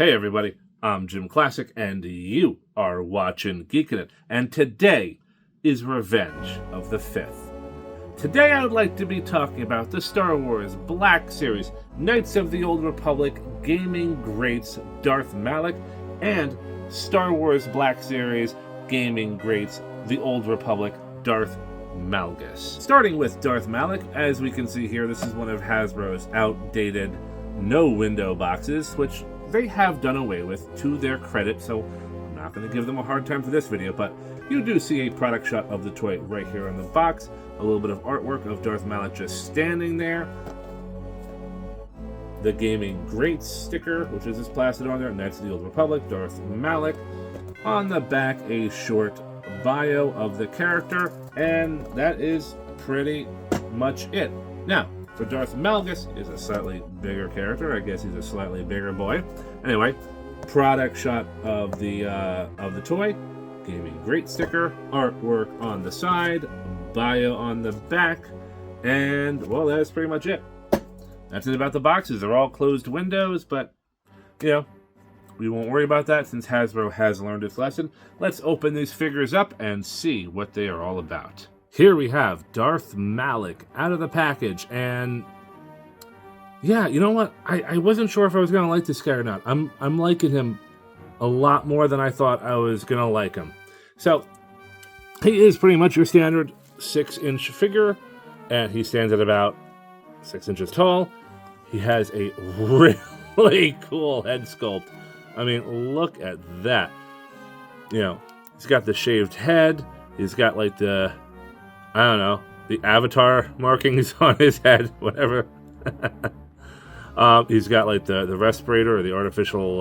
Hey everybody, I'm JimClassic, and you are watching Geekin. And today is Revenge of the Fifth. Today I would like to be talking about the Star Wars Black Series, Knights of the Old Republic, gaming greats Darth Malak, and Star Wars Black Series, gaming greats the Old Republic, Darth Malgus. Starting with Darth Malak, as we can see here, this is one of Hasbro's outdated no-window boxes, which they have done away with, to their credit, so I'm not going to give them a hard time for this video, but you do see a product shot of the toy right here on the box, a little bit of artwork of Darth Malak just standing there, the Gaming Greats sticker, which is just plastered on there, Knights of the Old Republic, Darth Malak, on the back a short bio of the character, and that is pretty much it. Now, for Darth Malgus is a slightly bigger character. I guess he's a slightly bigger boy. Anyway, product shot of the toy, Gaming Great sticker, artwork on the side, bio on the back, and well, that's pretty much it. That's it about the boxes. They're all closed windows, but you know, we won't worry about that since Hasbro has learned its lesson. Let's open these figures up and see what they are all about. Here we have Darth Malak out of the package, and yeah, you know what? I wasn't sure if I was going to like this guy or not. I'm liking him a lot more than I thought I was going to like him. So, he is pretty much your standard 6-inch figure, and he stands at about 6 inches tall. He has a really cool head sculpt. I mean, look at that. You know, he's got the shaved head. He's got like the, I don't know, the avatar markings on his head, whatever. He's got like the respirator or the artificial,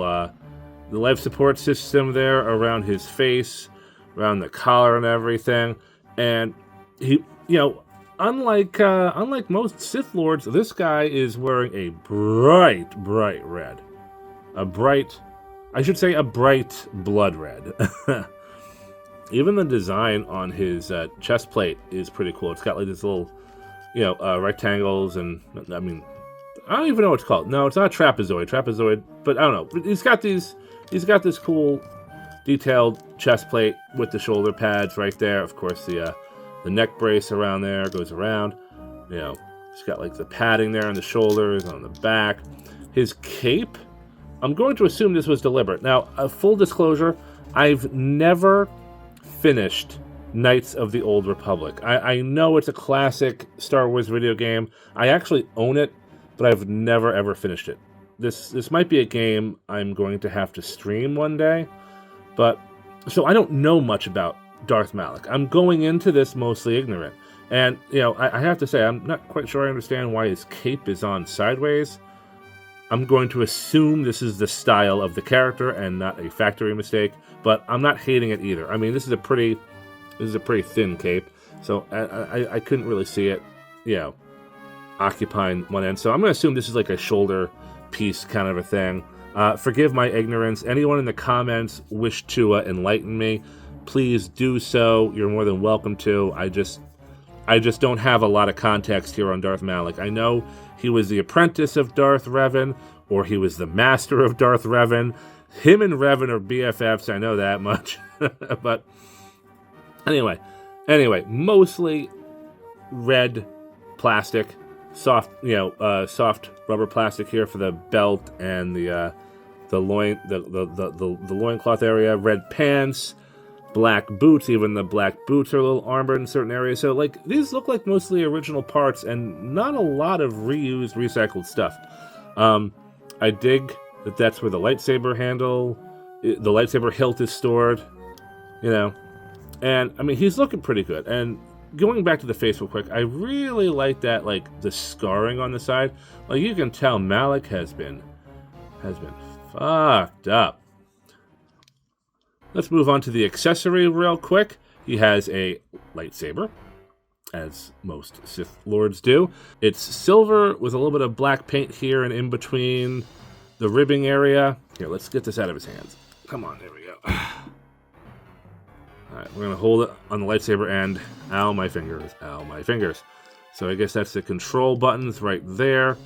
the life support system there around his face, around the collar and everything. And he, you know, unlike most Sith Lords, this guy is wearing a bright red. A bright blood red. Even the design on his chest plate is pretty cool. It's got like this little, you know, rectangles, and I mean, I don't even know what it's called. No, it's not trapezoid, but I don't know. But he's got this cool detailed chest plate with the shoulder pads right there. Of course, the neck brace around there goes around. You know, he's got like the padding there on the shoulders, on the back. His cape, I'm going to assume this was deliberate. Now, full disclosure, I've never finished Knights of the Old Republic. I know it's a classic Star Wars video game. I actually own it, but I've never ever finished it. This might be a game I'm going to have to stream one day, but so I don't know much about Darth Malak. I'm going into this mostly ignorant, and you know, I have to say I'm not quite sure I understand why his cape is on sideways. I'm going to assume this is the style of the character and not a factory mistake, but I'm not hating it either. I mean, this is a pretty thin cape, so I couldn't really see it, you know, occupying one end. So I'm going to assume this is like a shoulder piece kind of a thing. Forgive my ignorance. Anyone in the comments wish to enlighten me, please do so. You're more than welcome to. I just don't have a lot of context here on Darth Malak. I know he was the apprentice of Darth Revan, or he was the master of Darth Revan. Him and Revan are BFFs, I know that much. But anyway, mostly red plastic, soft, you know, soft rubber plastic here for the belt and the loincloth area, red pants, black boots. Even the black boots are a little armored in certain areas. So like these look like mostly original parts and not a lot of reused, recycled stuff. I dig that that's where the lightsaber handle, the lightsaber hilt is stored, you know. And I mean, he's looking pretty good. And going back to the face real quick, I really like that, like the scarring on the side. Like you can tell Malak has been fucked up. Let's move on to the accessory real quick. He has a lightsaber, as most Sith Lords do. It's silver with a little bit of black paint here and in between the ribbing area. Here, let's get this out of his hands. Come on, there we go. Alright, we're going to hold it on the lightsaber end. Ow, my fingers. Ow, my fingers. So I guess that's the control buttons right there.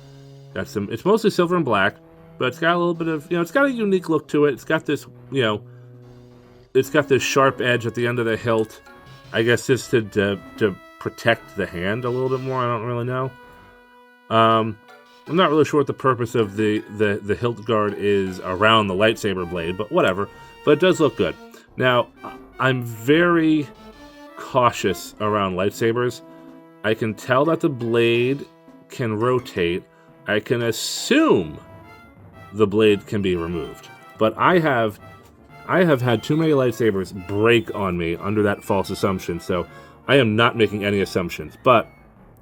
Got some, it's mostly silver and black. but it's got a little bit of, it's got a unique look to it. It's got this, it's got this sharp edge at the end of the hilt. I guess just to protect the hand a little bit more. I don't really know. I'm not really sure what the purpose of the hilt guard is around the lightsaber blade, but whatever. But it does look good. Now, I'm very cautious around lightsabers. I can tell that the blade can rotate. I can assume the blade can be removed. But I have had too many lightsabers break on me under that false assumption, so I am not making any assumptions. But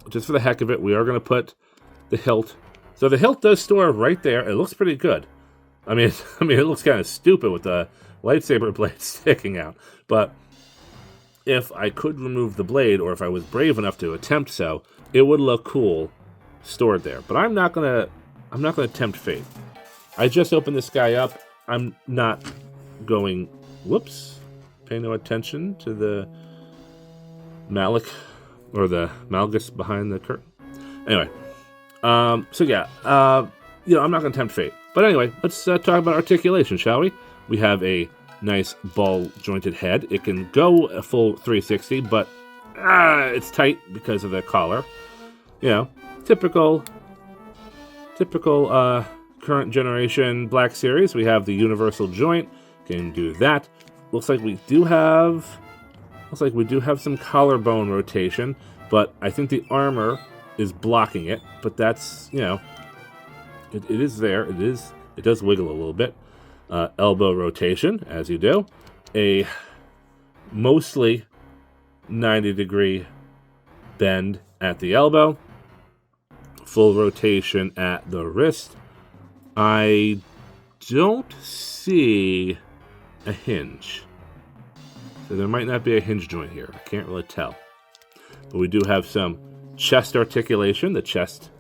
just for the heck of it, we are going to put the hilt. So the hilt does store right there. It looks pretty good. I mean, it looks kind of stupid with the lightsaber blade sticking out. But if I could remove the blade, or if I was brave enough to attempt so, it would look cool stored there. But I'm not gonna tempt fate. I just opened this guy up. I'm not going, whoops, pay no attention to the Malak, or the Malgus behind the curtain. Anyway, so yeah, I'm not going to tempt fate. But anyway, let's talk about articulation, shall we? We have a nice ball-jointed head. It can go a full 360, but it's tight because of the collar. Typical current generation Black Series. We have the universal joint. Can do that. Looks like we do have some collarbone rotation, but I think the armor is blocking it. But that's, it is there. It does wiggle a little bit. Elbow rotation, as you do. A mostly 90-degree bend at the elbow. Full rotation at the wrist. I don't see a hinge. So there might not be a hinge joint here. I can't really tell. But we do have some chest articulation. The chest,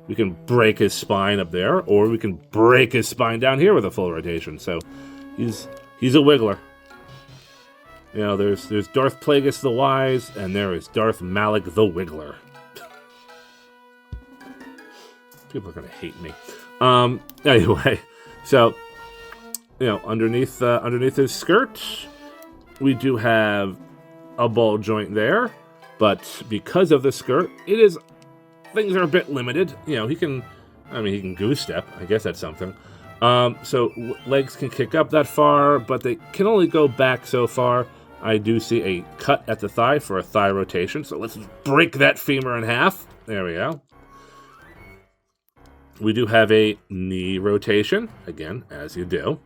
we can break his spine up there, or we can break his spine down here with a full rotation. So he's a wiggler. There's Darth Plagueis the Wise, and there is Darth Malak the Wiggler. People are going to hate me. Anyway, so, underneath his skirt, we do have a ball joint there, but because of the skirt, things are a bit limited. He can goose step. I guess that's something. So legs can kick up that far, but they can only go back so far. I do see a cut at the thigh for a thigh rotation, so let's break that femur in half. There we go. We do have a knee rotation, again, as you do.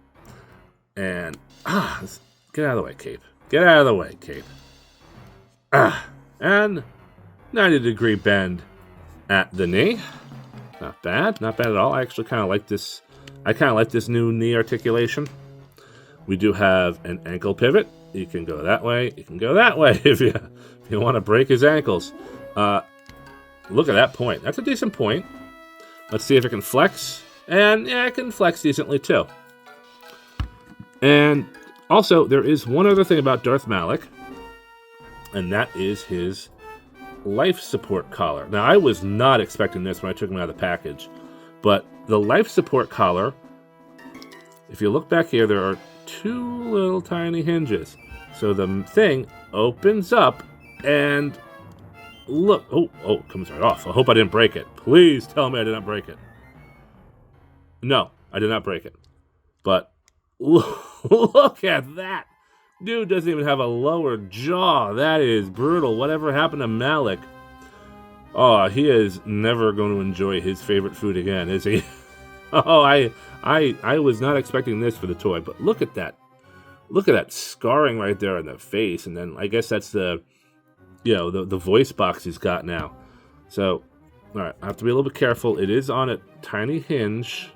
And, get out of the way, Cape. Get out of the way, Cape. And 90-degree bend at the knee. Not bad at all. I actually kind of like this. I kind of like this new knee articulation. We do have an ankle pivot. You can go that way. You can go that way if you want to break his ankles. Look at that point. That's a decent point. Let's see if it can flex. And yeah, it can flex decently too. And also, there is one other thing about Darth Malak, and that is his life support collar. Now, I was not expecting this when I took him out of the package, but the life support collar, if you look back here, there are two little tiny hinges. So the thing opens up and look, it comes right off. I hope I didn't break it. Please tell me I did not break it. No, I did not break it. But look at that. Dude doesn't even have a lower jaw. That is brutal. Whatever happened to Malak? Oh, he is never going to enjoy his favorite food again, is he? Oh, I was not expecting this for the toy, but look at that. Look at that scarring right there on the face, and then I guess that's the voice box he's got now. So, all right, I have to be a little bit careful. It is on a tiny hinge.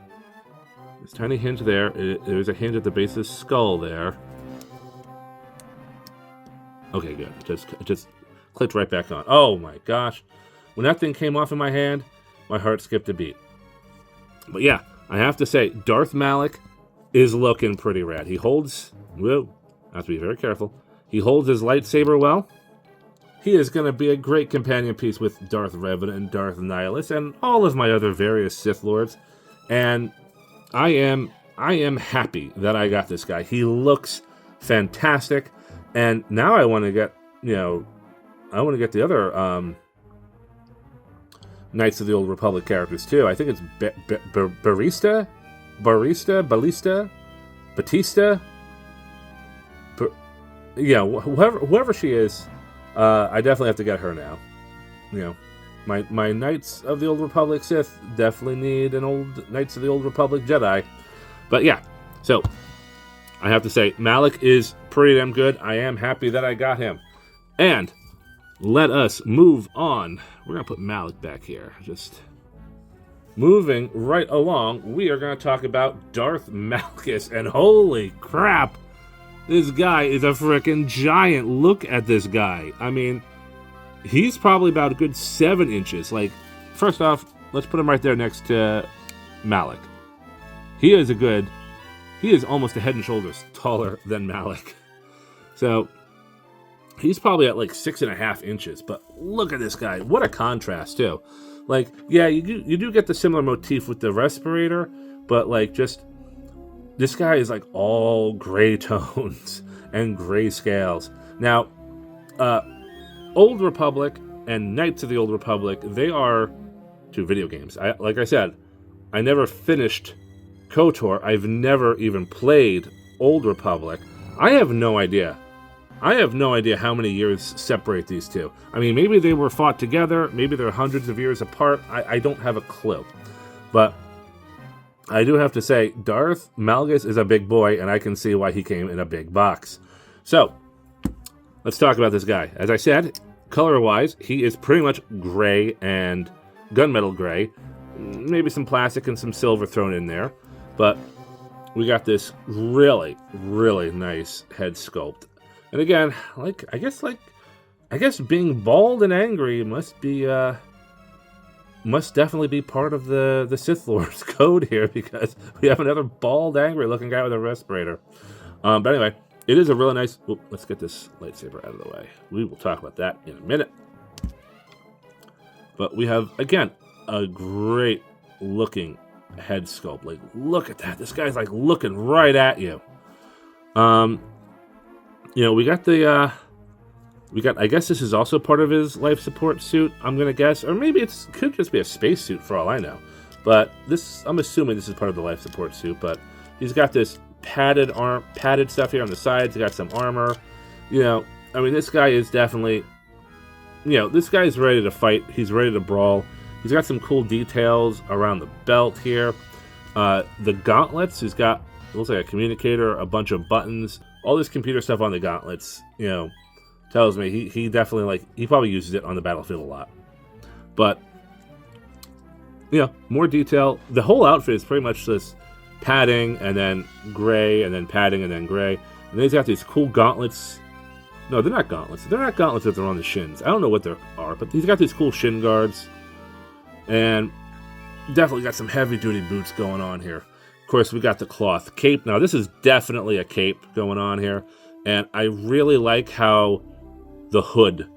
This tiny hinge there. There's a hinge at the base of his skull there. Okay, good. It just clicked right back on. Oh my gosh. When that thing came off in my hand, my heart skipped a beat. But yeah, I have to say, Darth Malak is looking pretty rad. He holds... Whoa, I have to be very careful. He holds his lightsaber well. He is going to be a great companion piece with Darth Revan and Darth Nihilus and all of my other various Sith Lords. And I am happy that I got this guy. He looks fantastic, and now I want to get, I want to get the other Knights of the Old Republic characters too. I think it's Batista. Whoever she is, I definitely have to get her now. My Knights of the Old Republic Sith definitely need an old Knights of the Old Republic Jedi. But yeah, so I have to say, Malak is pretty damn good. I am happy that I got him. And let us move on. We're going to put Malak back here. Just moving right along, we are going to talk about Darth Malgus. And holy crap, this guy is a freaking giant. Look at this guy. I mean, he's probably about a good 7 inches. Like, first off, let's put him right there next to Malak. He is almost a head and shoulders taller than Malak. So, he's probably at like 6.5 inches. But look at this guy. What a contrast, too. Like, yeah, you do get the similar motif with the respirator, but like just, this guy is like all gray tones and gray scales. Now, Old Republic and Knights of the Old Republic, they are 2 video games. Like I said, I never finished KOTOR. I've never even played Old Republic. I have no idea how many years separate these two. I mean, maybe they were fought together. Maybe they're hundreds of years apart. I don't have a clue. But I do have to say, Darth Malgus is a big boy, and I can see why he came in a big box. So, let's talk about this guy. As I said, color-wise, he is pretty much gray and gunmetal gray. Maybe some plastic and some silver thrown in there. But we got this really, really nice head sculpt. And again, I guess being bald and angry must definitely be part of the Sith Lord's code here, because we have another bald, angry looking guy with a respirator. But anyway, it is a really nice. Let's get this lightsaber out of the way. We will talk about that in a minute. But we have, again, a great looking head sculpt. Like, look at that. This guy's like looking right at you. We got I guess this is also part of his life support suit, I'm going to guess. Or maybe it could just be a space suit for all I know. But I'm assuming this is part of the life support suit. But he's got this padded stuff here on the sides. He got some armor. I mean, this guy is definitely, this guy is ready to fight. He's ready to brawl. He's got some cool details around the belt here. The gauntlets, he's got, it looks like a communicator, a bunch of buttons. All this computer stuff on the gauntlets, tells me he definitely, he probably uses it on the battlefield a lot. But, more detail. The whole outfit is pretty much this padding and then gray and then padding and then gray. And then he's got these cool gauntlets. No, they're not gauntlets. They're not gauntlets if they're on the shins. I don't know what they are, but he's got these cool shin guards. And definitely got some heavy-duty boots going on here. Of course, we got the cloth cape. Now, this is definitely a cape going on here. And I really like how the hood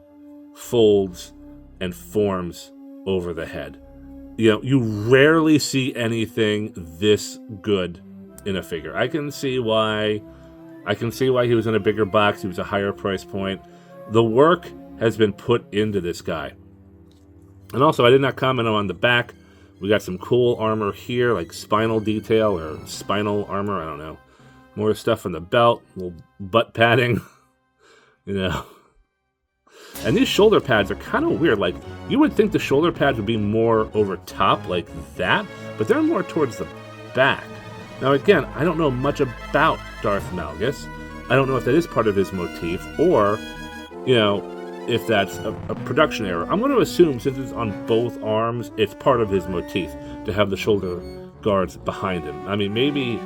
folds and forms over the head. You rarely see anything this good in a figure. I can see why he was in a bigger box. He was a higher price point. The work has been put into this guy. And also, I did not comment on the back. We got some cool armor here, like spinal detail or spinal armor, I don't know. More stuff on the belt, little butt padding, And these shoulder pads are kind of weird. Like, you would think the shoulder pads would be more over top like that, but they're more towards the back. Now, again, I don't know much about Darth Malgus. I don't know if that is part of his motif or, if that's a production error. I'm going to assume, since it's on both arms, it's part of his motif to have the shoulder guards behind him. I mean, maybe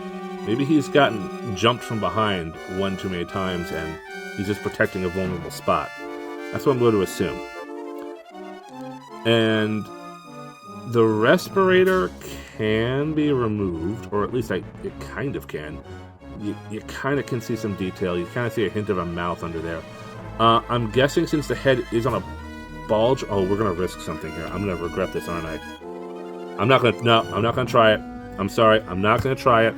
he's gotten jumped from behind one too many times and he's just protecting a vulnerable spot. That's what I'm going to assume. And the respirator can be removed, or at least it kind of can. You kind of can see some detail. You kind of see a hint of a mouth under there. I'm guessing since the head is on a bulge... Oh, we're going to risk something here. I'm going to regret this, aren't I? I'm not going to try it. I'm sorry, I'm not going to try it.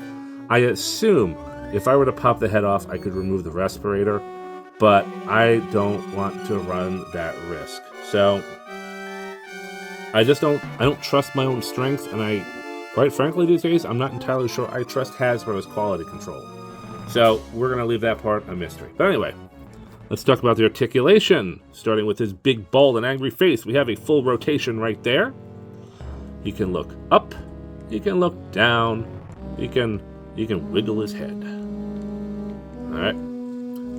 I assume if I were to pop the head off, I could remove the respirator, but I don't want to run that risk. So I don't trust my own strength, and quite frankly these days, I'm not entirely sure I trust Hasbro's quality control. So we're going to leave that part a mystery. But anyway, let's talk about the articulation. Starting with his big, bald, and angry face, we have a full rotation right there. He can look up, he can look down, he can wiggle his head. All right.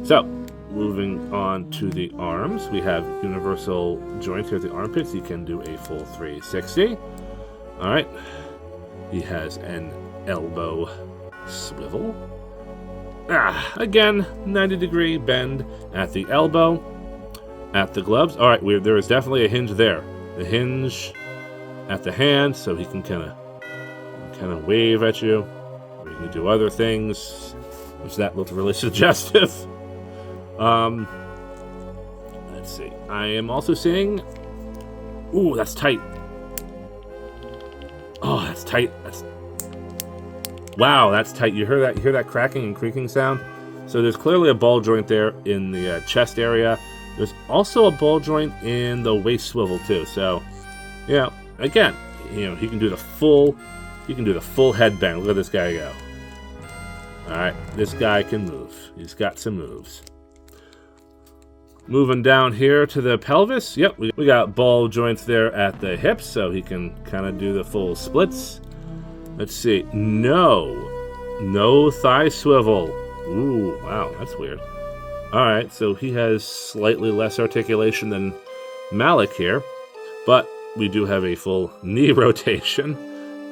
So moving on to the arms, we have universal joints here at the armpits. He can do a full 360. All right. He has an elbow swivel. Again, 90-degree bend at the elbow, at the gloves. All right, there is definitely a hinge there. The hinge at the hand, so he can kind of wave at you. Or you can do other things, which that looked really suggestive. Let's see. I am also seeing. Ooh, that's tight. Oh, that's tight. Wow, that's tight. You hear that? You hear that cracking and creaking sound? So there's clearly a ball joint there in the chest area. There's also a ball joint in the waist swivel too. So, again, he can do the full head bang. Look at this guy go. All right, this guy can move. He's got some moves. Moving down here to the pelvis. Yep, we got ball joints there at the hips, so he can kind of do the full splits. Let's see. No thigh swivel. Ooh, wow, that's weird. All right, so he has slightly less articulation than Malak here, but we do have a full knee rotation,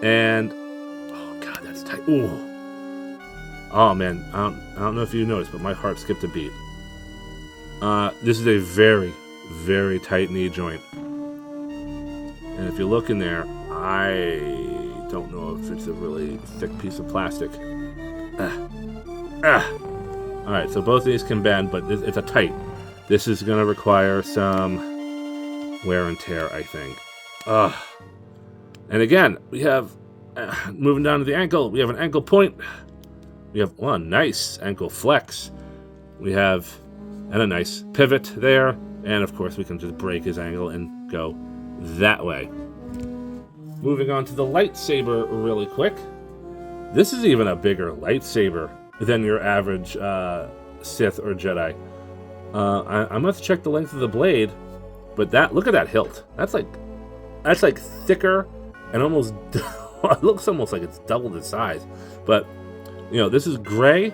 and oh god, that's tight. Ooh. Oh man, I don't know if you noticed, but my heart skipped a beat. This is a very, very tight knee joint. And if you look in there, I don't know if it's a really thick piece of plastic. Alright, so both of these can bend, but it's a tight. This is going to require some wear and tear, I think. And again, we have, moving down to the ankle, we have an ankle point. We have one nice ankle flex. We have and a nice pivot there, and of course we can just break his angle and go that way. Moving on to the lightsaber really quick. This is even a bigger lightsaber than your average Sith or Jedi. I'm gonna have to check the length of the blade, but look at that hilt. That's like thicker and almost it looks almost like it's double its size. But this is gray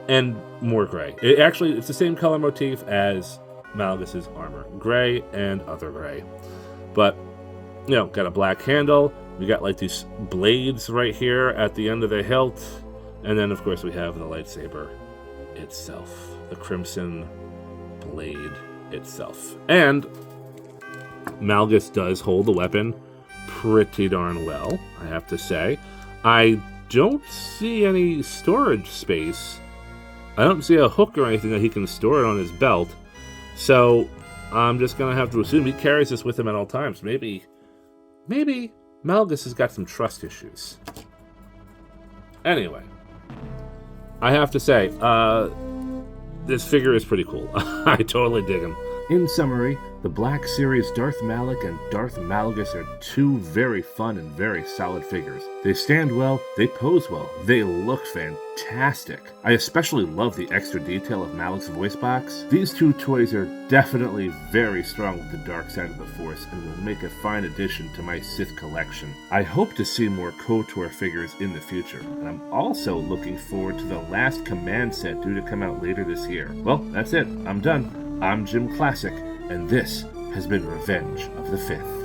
and more gray. It's the same color motif as Malgus's armor. Gray and other gray. But, got a black handle. We got like these blades right here at the end of the hilt. And then, of course, we have the lightsaber itself. The crimson blade itself. And Malgus does hold the weapon pretty darn well, I have to say. I don't see any storage space. I don't see a hook or anything that he can store it on his belt. So I'm just going to have to assume he carries this with him at all times. Maybe Malgus has got some trust issues. Anyway, I have to say, this figure is pretty cool. I totally dig him. In summary, the Black Series Darth Malak and Darth Malgus are two very fun and very solid figures. They stand well, they pose well, they look fantastic. I especially love the extra detail of Malak's voice box. These two toys are definitely very strong with the dark side of the Force and will make a fine addition to my Sith collection. I hope to see more KOTOR figures in the future, and I'm also looking forward to the last Command set due to come out later this year. Well, that's it. I'm done. I'm JimClassic, and this has been Revenge of the Fifth.